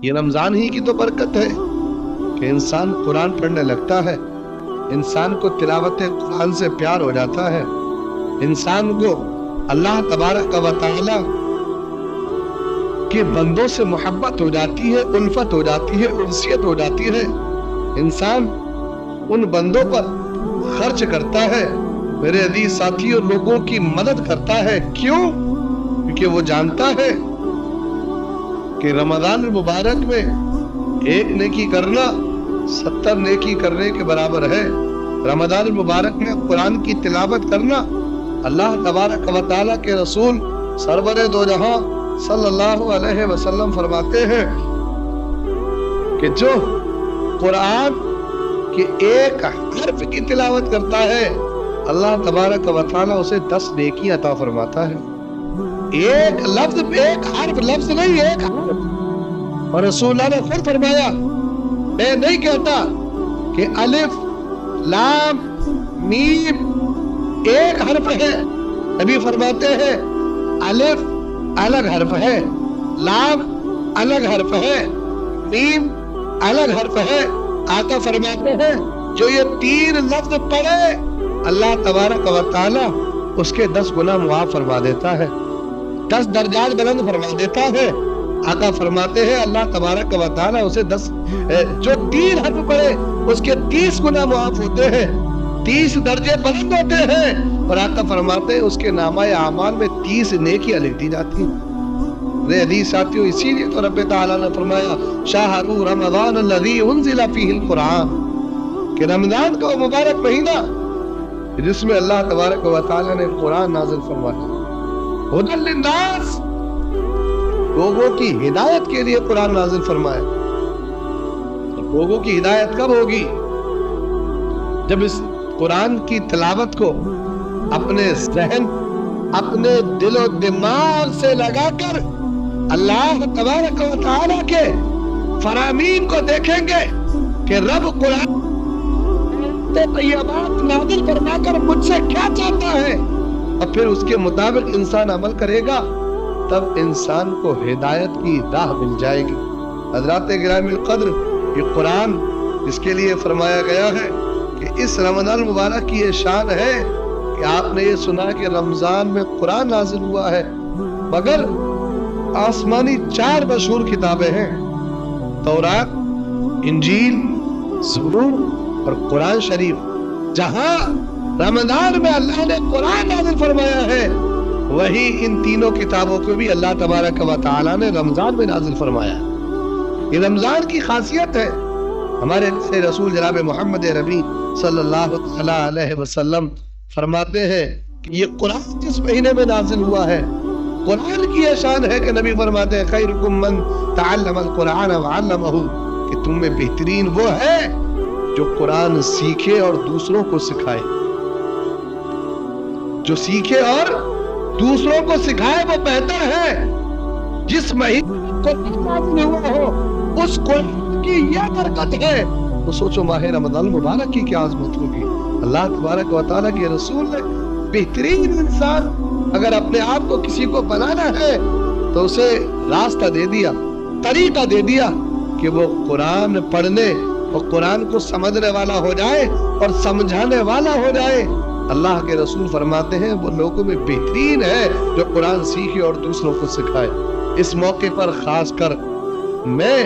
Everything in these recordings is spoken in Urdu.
یہ رمضان ہی کی تو برکت ہے کہ انسان قرآن پڑھنے لگتا ہے، انسان کو تلاوت قرآن سے پیار ہو جاتا ہے، انسان کو اللہ تبارک و تعالی کے بندوں سے محبت ہو جاتی ہے، الفت ہو جاتی ہے، انسیت ہو جاتی ہے، انسان ان بندوں پر خرچ کرتا ہے، میرے عزیز ساتھیوں، لوگوں کی مدد کرتا ہے۔ کیوں؟ کیونکہ وہ جانتا ہے کہ رمضان المبارک میں ایک نیکی کرنا 70 نیکی کرنے کے برابر ہے۔ رمضان المبارک میں قرآن کی تلاوت کرنا، اللہ تبارک و تعالیٰ کے رسول سرور دو جہاں صلی اللہ علیہ وسلم فرماتے ہیں کہ جو قرآن کے ایک حرف کی تلاوت کرتا ہے اللہ تبارک و تعالیٰ اسے 10 نیکی عطا فرماتا ہے۔ ایک لفظ، ایک حرف، لفظ نہیں، ایک حرف۔ اور رسول اللہ نے خود فرمایا، میں نہیں کہتا کہ الف لام میم ایک حرف ہے، نبی فرماتے ہیں الف الگ حرف ہے، لام الگ حرف ہے، میم الگ حرف ہے۔ آقا فرماتے ہیں جو یہ 3 لفظ پڑھے اللہ تبارک و تعالی اس کے 10 گناہ معاف فرما دیتا ہے، 10 درجات بلند فرما دیتا ہے۔ آقا فرماتے ہیں اللہ تبارک و تعالی اسے 10 جو 3 حرف پڑھے اس کے 30 گناہ معاف ہوتے ہیں، 30 درجے بلند ہوتے ہیں، اور آقا فرماتے ہیں اس کے نامہ اعمال میں 30 نیکیاں لکھ دی جاتی ہیں۔ میرے حدیث ساتھیوں، اسی لیے تو رب تعالیٰ نے فرمایا شہر رمضان الذی انزل فیہ القرآن، کہ رمضان کا وہ مبارک مہینہ جس میں اللہ تبارک و تعالیٰ نے قرآن نازل فرمایا، ہدی للناس، لوگوں کی ہدایت کے لیے قرآن نازل فرمایا۔ لوگوں کی ہدایت کب ہوگی؟ جب اس قرآن کی تلاوت کو اپنے ذہن، اپنے دل و دماغ سے لگا کر اللہ تبارک و تعالیٰ کے فرامین کو دیکھیں گے کہ رب قرآن طیبات نازل فرما کر مجھ سے کیا چاہتا ہے، اور پھر اس کے مطابق انسان عمل کرے گا، تب انسان کو ہدایت کی راہ مل جائے گی۔ حضرات گرامی القدر، یہ قرآن اس کے لیے فرمایا گیا ہے کہ اس رمضان المبارک کی یہ شان ہے کہ آپ نے یہ سنا کہ رمضان میں قرآن نازل ہوا ہے، مگر آسمانی 4 مشہور کتابیں ہیں، تورات، انجیل، زبور اور قرآن شریف۔ جہاں رمضان میں اللہ نے قرآن نازل فرمایا ہے، وہی ان تینوں کتابوں کو بھی اللہ تبارک و تعالیٰ نے رمضان میں نازل فرمایا۔ یہ رمضان کی خاصیت ہے۔ ہمارے سے رسول جناب محمد ربی صلی اللہ علیہ وسلم فرماتے ہیں کہ یہ قرآن جس مہینے میں نازل ہوا ہے، قرآن کی یہ شان ہے کہ نبی فرماتے ہیں خیرکم من تعلم القرآن وعلمہ، کہ تم میں بہترین وہ ہے جو قرآن سیکھے اور دوسروں کو سکھائے، جو سیکھے اور دوسروں کو سکھائے وہ بہتر ہے۔ جس مہینے کو نازل ہوا ہو اس قرآن کی یہ برکت ہے، تو سوچو ماہ رمضان مبارک کی کیا عظمت ہوگی۔ اللہ تبارک و تعالیٰ کے رسول نے بہترین انسان اگر اپنے آپ کو کسی کو بنانا ہے تو اسے راستہ دے دیا، طریقہ دے دیا کہ وہ قرآن پڑھنے اور قرآن کو سمجھنے والا ہو جائے اور سمجھانے والا ہو جائے۔ اللہ کے رسول فرماتے ہیں وہ لوگوں میں بہترین ہے جو قرآن سیکھے اور دوسروں کو سکھائے۔ اس موقع پر خاص کر میں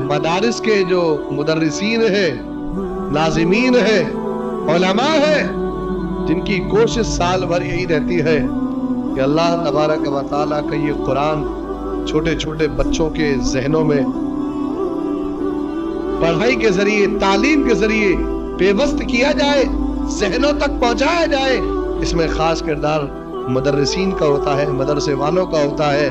مدارس کے جو مدرسین ہیں، ناظمین ہیں، علماء ہیں، جن کی کوشش سال بھر یہی رہتی ہے کہ اللہ تبارک و تعالیٰ کا یہ قرآن چھوٹے چھوٹے بچوں کے ذہنوں میں پڑھائی کے ذریعے، تعلیم کے ذریعے پیوست کیا جائے، ذہنوں تک پہنچایا جائے۔ اس میں خاص کردار مدرسین کا ہوتا ہے، مدرسے والوں کا ہوتا ہے۔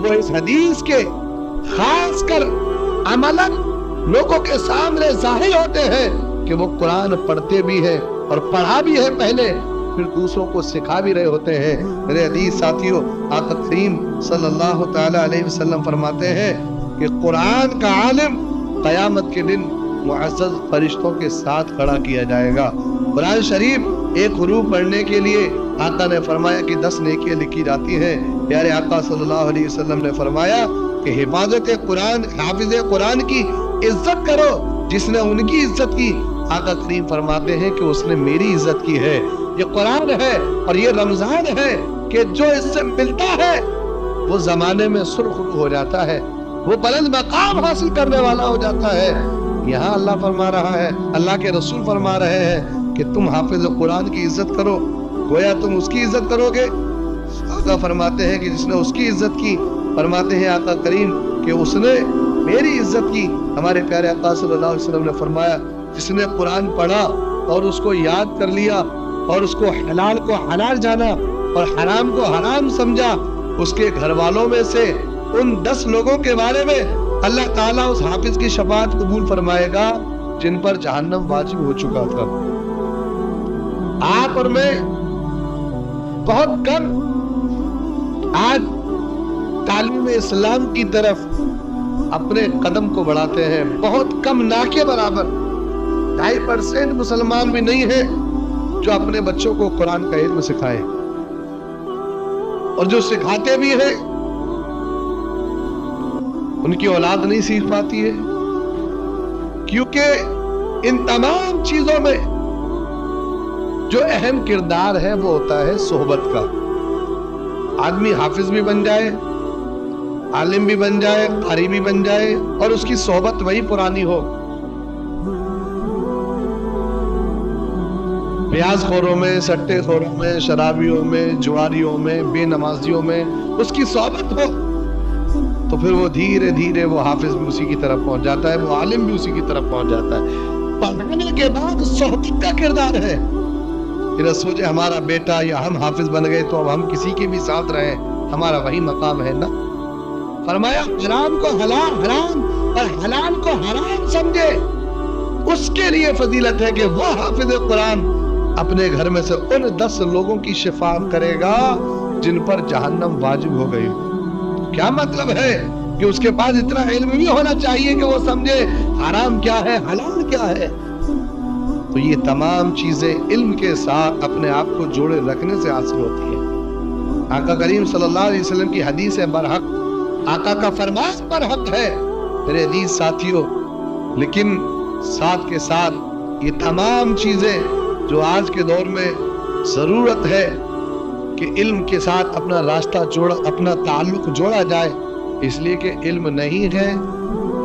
وہ اس حدیث کے خاص کر عملاً لوگوں کے سامنے ظاہر ہوتے ہیں کہ وہ قرآن پڑھتے بھی ہیں اور پڑھا بھی ہے پہلے، پھر دوسروں کو سکھا بھی رہے ہوتے ہیں۔ میرے عزیز ساتھیوں، آقا کریم صلی اللہ تعالی علیہ وسلم فرماتے ہیں کہ قرآن کا عالم قیامت کے دن معزز فرشتوں کے ساتھ کھڑا کیا جائے گا۔ قرآن شریف ایک حروف پڑھنے کے لیے آقا نے فرمایا کہ 10 نیکیاں لکھی جاتی ہیں۔ پیارے آقا صلی اللہ علیہ وسلم نے فرمایا کہ حفاظت قرآن، حافظ قرآن کی عزت کرو، جس نے ان کی عزت کی آقا کریم فرماتے ہیں کہ اس نے میری عزت کی ہے۔ یہ قرآن ہے اور یہ رمضان ہے کہ جو اس سے ملتا ہے وہ زمانے میں سرخ ہو جاتا ہے، وہ بلند مقام حاصل کرنے والا ہو جاتا ہے۔ یہاں اللہ فرما رہا ہے، اللہ کے رسول فرما رہے ہیں کہ تم حافظ قرآن کی عزت کرو، گویا تم اس کی عزت کرو گے۔ آقا فرماتے ہیں کہ جس نے اس کی عزت کی، فرماتے ہیں آقا کریم کہ اس نے میری عزت کی۔ ہمارے پیارے آقا صلی اللہ علیہ وسلم نے فرمایا جس نے قرآن پڑھا اور اس کو یاد کر لیا اور اس کو حلال کو حلال جانا اور حرام کو حرام سمجھا، اس کے گھر والوں میں سے ان 10 لوگوں کے بارے میں اللہ تعالیٰ اس حافظ کی شفاعت قبول فرمائے گا جن پر جہنم واجب ہو چکا تھا۔ آپ اور میں بہت کم آج تعلیم اسلام کی طرف اپنے قدم کو بڑھاتے ہیں، بہت کم، نہ کے برابر 2.5% مسلمان بھی نہیں ہیں جو اپنے بچوں کو قرآن کا علم سکھائیں، اور جو سکھاتے بھی ہیں ان کی اولاد نہیں سیکھ پاتی ہے، کیونکہ ان تمام چیزوں میں جو اہم کردار ہے وہ ہوتا ہے صحبت کا۔ آدمی حافظ بھی بن جائے، عالم بھی بن جائے، قاری بھی بن جائے، اور اس کی صحبت وہی پرانی ہو، پیاز خوروں میں، سٹے خوروں میں، شرابیوں میں، جواریوں میں، بے نمازیوں میں اس کی صحبت ہو، تو پھر وہ دھیرے دھیرے وہ حافظ بھی اسی کی طرف پہنچ جاتا ہے، وہ عالم بھی اسی کی طرف پہنچ جاتا ہے۔ پڑھنے کے بعد صحبت کا کردار ہے۔ پھر سوچے ہمارا بیٹا یا ہم حافظ بن گئے تو اب ہم کسی کے بھی ساتھ رہیں، ہمارا وہی مقام ہے نا۔ فرمایا حرام کو حلال حرام اور حلال کو حرام سمجھے، اس کے لیے فضیلت ہے کہ وہ حافظ قرآن اپنے گھر میں سے ان 10 لوگوں کی شفاعت کرے گا جن پر جہنم واجب ہو گئی۔ کیا مطلب ہے کہ اس کے پاس اتنا علم بھی ہونا چاہیے کہ وہ سمجھے حرام کیا ہے، حلال کیا ہے۔ تو یہ تمام چیزیں علم کے ساتھ اپنے آپ کو جوڑے رکھنے سے حاصل ہوتی ہیں۔ آقا کریم صلی اللہ علیہ وسلم کی حدیث ہے برحق، آقا کا فرمان برحق ہے میرے عزیز ساتھیوں، لیکن ساتھ کے ساتھ یہ تمام چیزیں جو آج کے دور میں ضرورت ہے کہ علم کے ساتھ اپنا راستہ جوڑا، اپنا تعلق جوڑا جائے، اس لیے کہ علم نہیں ہے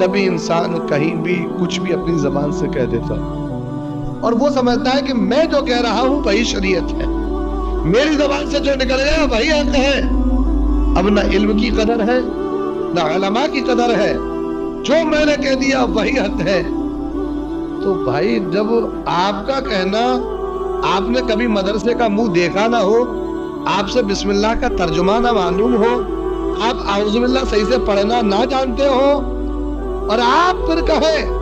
تبھی انسان کہیں بھی کچھ بھی اپنی زبان سے کہہ دیتا، اور وہ سمجھتا ہے کہ میں جو کہہ رہا ہوں وہی شریعت ہے، میری زبان سے جو نکل گیا وہی حق ہے۔ اب نہ علم کی قدر ہے نہ علماء کی قدر ہے، جو میں نے کہہ دیا وہی حق ہے۔ تو بھائی جب آپ کا کہنا، آپ نے کبھی مدرسے کا منہ دیکھا نہ ہو، آپ سے بسم اللہ کا ترجمہ نہ معلوم ہو، آپ اعوذ باللہ صحیح سے پڑھنا نہ جانتے ہو، اور آپ پھر کہیں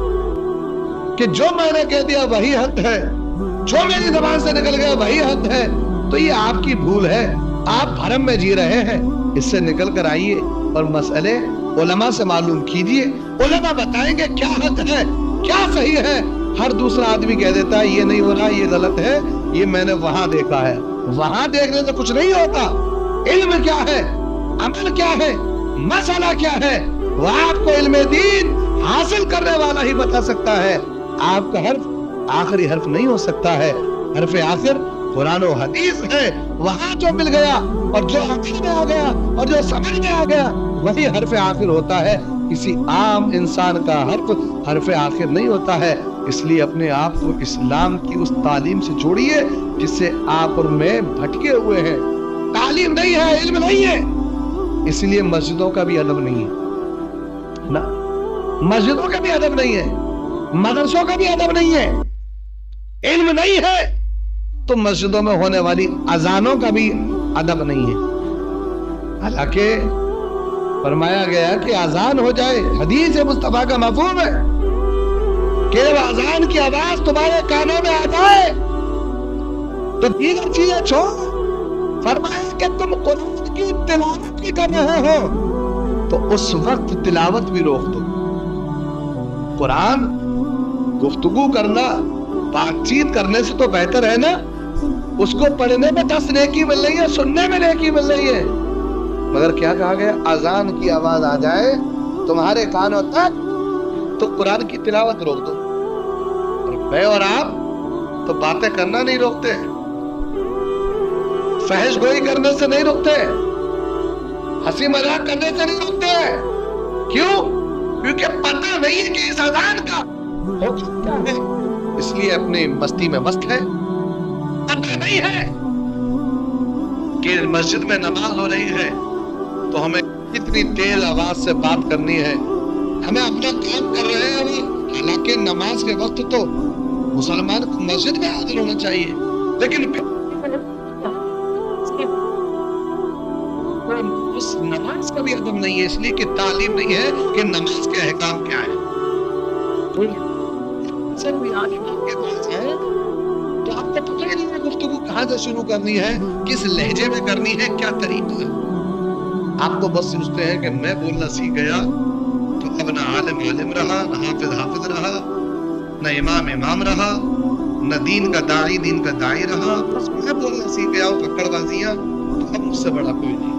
کہ جو میں نے کہہ دیا وہی حق ہے، جو میری زبان سے نکل گیا وہی حق ہے، تو یہ آپ کی بھول ہے، آپ بھرم میں جی رہے ہیں۔ اس سے نکل کر آئیے اور مسئلے علماء سے معلوم کیجئے، علماء بتائیں گے کیا حق ہے، کیا صحیح ہے۔ ہر دوسرا آدمی کہہ دیتا ہے یہ نہیں ہو رہا، یہ غلط ہے، یہ میں نے وہاں دیکھا ہے۔ وہاں دیکھنے سے کچھ نہیں ہوتا۔ علم کیا ہے، عمل کیا ہے، مسئلہ کیا ہے، وہ آپ کو علم دین حاصل کرنے والا ہی بتا سکتا ہے۔ آپ کا حرف آخری حرف نہیں ہو سکتا ہے، حرف آخر قرآن و حدیث ہے۔ وہاں جو مل گیا اور جو عقل میں آ گیا اور جو سمجھ میں آ گیا وہی حرف آخر ہوتا ہے، کسی عام انسان کا حرف آخر نہیں ہوتا ہے۔ اس لیے اپنے آپ کو اسلام کی اس تعلیم سے جوڑیے جس سے آپ اور میں بھٹکے ہوئے ہیں۔ تعلیم نہیں ہے، علم نہیں ہے، اس لیے مسجدوں کا بھی ادب نہیں ہے نا، مسجدوں کا بھی ادب نہیں ہے، مدرسوں کا بھی ادب نہیں ہے۔ علم نہیں ہے تو مسجدوں میں ہونے والی اذانوں کا بھی ادب نہیں ہے۔ حالانکہ فرمایا گیا کہ اذان ہو جائے، حدیث مصطفیٰ کا مفہوم ہے کہ جب اذان کی آواز تمہارے کانوں میں آ جائے تو دیگر چیزیں چھوڑ، فرمایا کہ تم قرآن کی تلاوت بھی کر رہے ہو تو اس وقت تلاوت بھی روک دو۔ قرآن گفتگو کرنا، بات چیت کرنے سے تو بہتر ہے نا، اس کو پڑھنے میں 10 نیکی مل رہی ہے، سننے میں نیکی مل رہی ہے۔ مگر کیا کہا گیا؟ اذان کی آواز آ جائے تمہارے کانوں تک تو قرآن کی تلاوت روک دو، اور میں اور آپ تو باتیں کرنا نہیں روکتے، فحش گوئی کرنے سے نہیں روکتے، ہنسی مذاق کرنے سے نہیں روکتے۔ کیوں؟ کیونکہ پتہ نہیں ہے کہ اس اذان کا حکم کیا ہے، اس لیے اپنی مستی میں مست ہے۔ پتہ نہیں ہے کہ مسجد میں نماز ہو رہی ہے تو ہمیں کتنی تیز آواز سے بات کرنی ہے، ہمیں اپنا کام کر رہے ہیں، حالانکہ نماز کے وقت تو مسلمان کو مسجد میں حاضر ہونا چاہیے، لیکن اس نماز کا بھی ادب نہیں ہے، اس لیے کہ تعلیم نہیں ہے کہ نماز کے احکام کیا ہے۔ کوئی عالم آپ کے پاس ہے تو آپ کو پتہ نہیں ہے گفتگو کہاں سے شروع کرنی ہے، کس لہجے میں کرنی ہے، کیا طریقہ ہے۔ آپ کو بس سوچتے ہیں کہ میں بولنا سیکھ گیا تو اب نہ عالم عالم رہا، نہ حافظ حافظ رہا، نہ امام امام رہا، نہ دین کا داعی رہا، بس میں بولنا سیکھ گیا ہوں پکڑ بازیاں، تو اب مجھ سے بڑا کوئی نہیں۔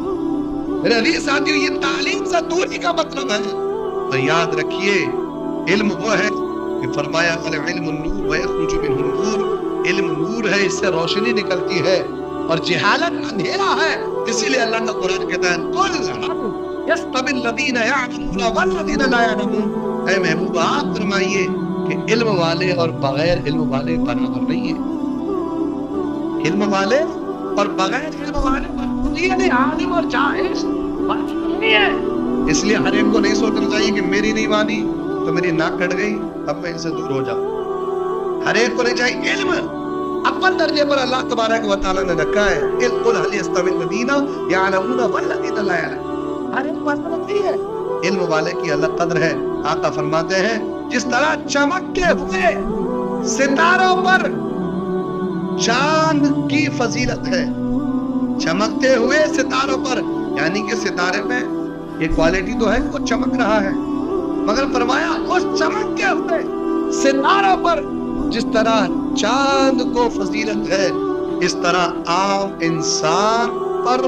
میرے عزیز ساتھیو، یہ تعلیم سے دوری کا مطلب ہے۔ اور یاد رکھیے علم وہ ہے کہ فرمایا العلم النور ویخرج منہ النور، علم نور ہے، اس سے روشنی نکلتی ہے، اور جہالت اندھیرا ہے، اسی لیے اللہ کا قرآن کہتا ہے قل یستوی الذین یعلمون والذین لا یعلمون، اے محبوب آپ فرمائیے کہ علم والے اور بغیر علم والے برابر نہیں ہیں۔ علم والے اور بغیر علم والے نہیں، عالم اور جاہل برابر نہیں ہے۔ اس لیے ہر ایک کو نہیں سوچنا چاہیے کہ میری نہیں مانی تو میری ناک کٹ گئی اب میں ان سے دور ہو جاؤں۔ ہر ایک کو نہیں چاہیے، علم اول درجے پر اللہ تبارک و تعالیٰ نے رکھا ہے، قل هل يستوي الذين يعلمون والذين لا يعلمون، ہر ایک بات نہیں ہے، علم والے کی اللہ قدر ہے۔ آقا فرماتے ہیں جس طرح چمکتے ہوئے ستاروں پر چاند کی فضیلت ہے، چمکتے ہوئے ستاروں پر، یعنی کہ ستارے میں یہ کوالٹی تو ہے کہ وہ چمک رہا ہے، مگر فرمایا اس چمکتے ہوئے ستاروں پر جس طرح چاند کو فضیلت ہے، اس طرح عام انسان پر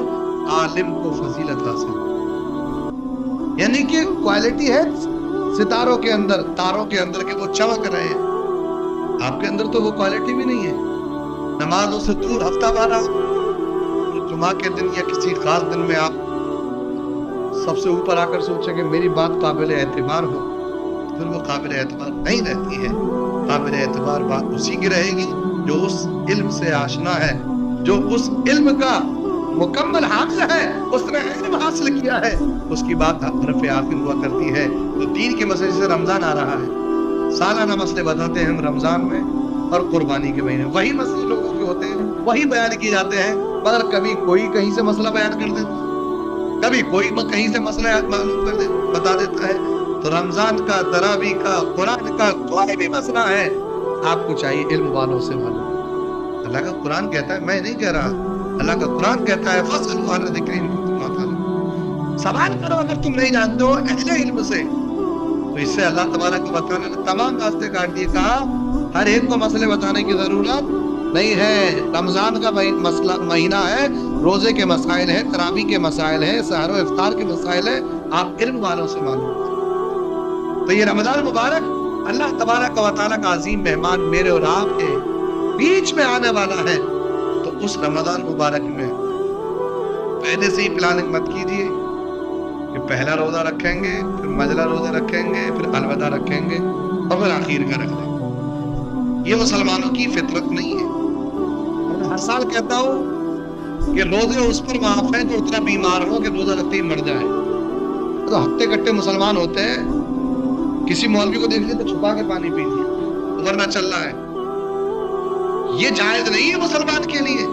عالم کو فضیلت حاصل ہے۔ یعنی کہ کوالٹی ہے ستاروں کے اندر، تاروں کے اندر کہ وہ چمک رہے ہیں، آپ کے اندر تو وہ کوالٹی بھی نہیں ہے۔ نمازوں سے دور ہفتہ وارہ جمعہ کے دن یا کسی خاص دن میں آپ سب سے اوپر آ کر سوچیں کہ میری بات قابل اعتبار ہو، پھر وہ قابل اعتبار نہیں رہتی ہے۔ قابل اعتبار بات اسی کی رہے گی جو اس علم سے آشنا ہے، جو اس علم کا مکمل حاصل ہے، اس نے علم حاصل کیا ہے، اس کی بات حرف آخر ہوا کرتی ہے۔ تو دین کے مسئلے سے رمضان آ رہا ہے، سالانہ مسئلے بتاتے ہیں ہم رمضان میں اور قربانی کے مہینے، وہی مسئلے لوگوں کے ہوتے ہیں، وہی بیان کیے جاتے ہیں، مگر کبھی کوئی کہیں سے مسئلہ بیان کر دیتا ہے، کبھی کوئی کہیں سے مسئلہ معلوم کر بتا دیتا ہے۔ تو رمضان کا، تراویح کا، قرآن کا کوئی بھی مسئلہ ہے، آپ کو چاہیے علم والوں سے معلوم۔ اللہ کا قرآن کہتا ہے، میں نہیں کہہ رہا، اللہ کا قرآن کہتا ہے فَاسْأَلُوا أَهْلَ الذِّكْرِ إِن كُنتُمْ لَا تَعْلَمُونَ، سوال کرو اگر تم نہیں جانتے ہو اہل علم سے۔ تو اس سے اللہ تبارک و تعالیٰ نے تمام راستے کاٹ دیے، کہا ہر ایک کو مسئلے بتانے کی ضرورت نہیں ہے۔ رمضان کا مہینہ ہے، روزے کے مسائل ہیں، تراویح کے مسائل ہیں، سحر و افطار کے مسائل ہیں، آپ علم والوں سے معلوم کریں۔ تو یہ رمضان مبارک اللہ تبارک و تعالیٰ کا عظیم مہمان میرے اور آپ کے بیچ میں آنے والا ہے، تو اس رمضان مبارک میں پہلے سے ہی پلاننگ مت کیجیے کہ پہلا روزہ رکھیں گے، پھر مجلا روزہ رکھیں گے، پھر الوداع رکھیں گے اور پھر آخر کا رکھ لیں گے۔ یہ مسلمانوں کی فطرت نہیں ہے۔ میں ہر سال کہتا ہوں کہ روزے اس پر معاف ہیں جو اتنا بیمار ہو کہ روزہ رکھتے ہی مر جائے۔ تو ہفتے کٹے مسلمان ہوتے ہیں، کسی مولوی کو دیکھ لیا تو چھپا کے پانی پی لیا، ورنہ چل رہا ہے۔ یہ جائز نہیں ہے مسلمان کے لیے۔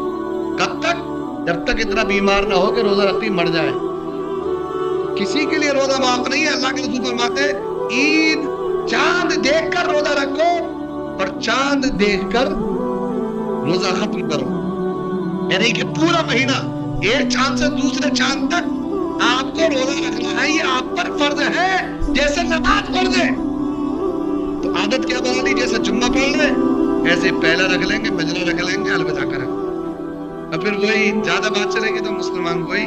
کب تک؟ جب تک اتنا بیمار نہ ہو کہ روزہ رکھتے ہی مر جائے۔ کسی کے لیے روزہ معاف نہیں ہے۔ اللہ کے رسول فرماتے ہیں عید چاند دیکھ کر روزہ رکھو اور چاند دیکھ کر روزہ ختم کرو، یعنی کہ پورا مہینہ ایک چاند سے دوسرے چاند تک آپ کو روزہ رکھنا ہے، یہ آپ پر فرض ہے، جیسے نماز فرض ہے۔ تو عادت کیا بنا لی؟ جیسے جمعہ پڑھ لیں ایسے پہلا رکھ لیں گے، مجلا رکھ لیں گے، الوداع کریں گے، اور پھر وہی زیادہ بات چلے گی تو مسلمان وہی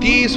30